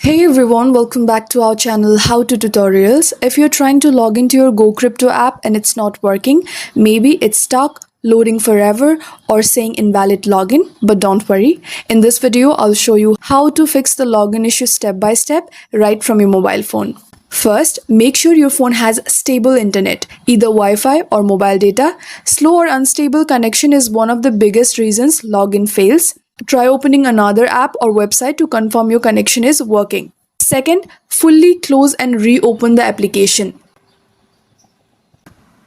Hey everyone, welcome back to our channel How to Tutorials. If you're trying to log into your GoCrypto app and it's not working, maybe it's stuck, loading forever, or saying invalid login, but don't worry. In this video, I'll show you how to fix the login issue step by step right from your mobile phone. First, make sure your phone has stable internet, either Wi-Fi or mobile data. Slow or unstable connection is one of the biggest reasons login fails. Try opening another app or website to confirm your connection is working. Second, fully close and reopen the application.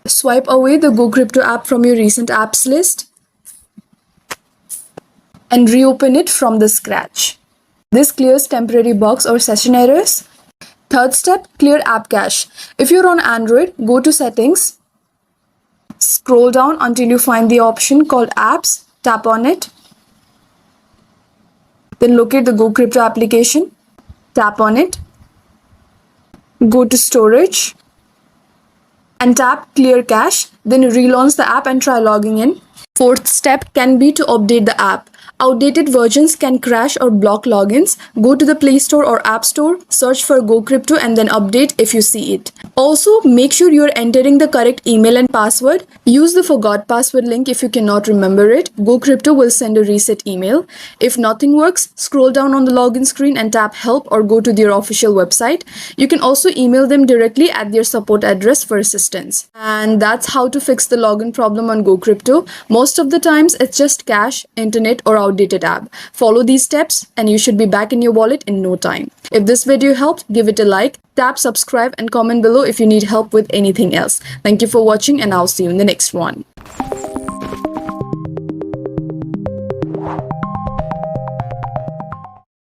Swipe away the GoCrypto app from your recent apps list and reopen it from the scratch. This clears temporary bugs or session errors. Third step, clear app cache. If you're on Android, go to Settings. Scroll down until you find the option called Apps. Tap on it. Then locate the GoCrypto application. Tap on it. Go to Storage and tap Clear Cache. Then relaunch the app and try logging in. Fourth step can be to update the app. Outdated versions can crash or block logins. Go to the Play Store or App Store, search for GoCrypto and then update if you see it. Also, make sure you're entering the correct email and password. Use the forgot password link if you cannot remember it. GoCrypto will send a reset email. If nothing works, scroll down on the login screen and tap Help or go to their official website. You can also email them directly at their support address for assistance. And that's how to fix the login problem on GoCrypto. Most of the times, it's just cache, internet, or outdated app. Follow these steps and you should be back in your wallet in no time. If this video helped, give it a like, tap subscribe and comment below if you need help with anything else. Thank you for watching and I'll see you in the next one.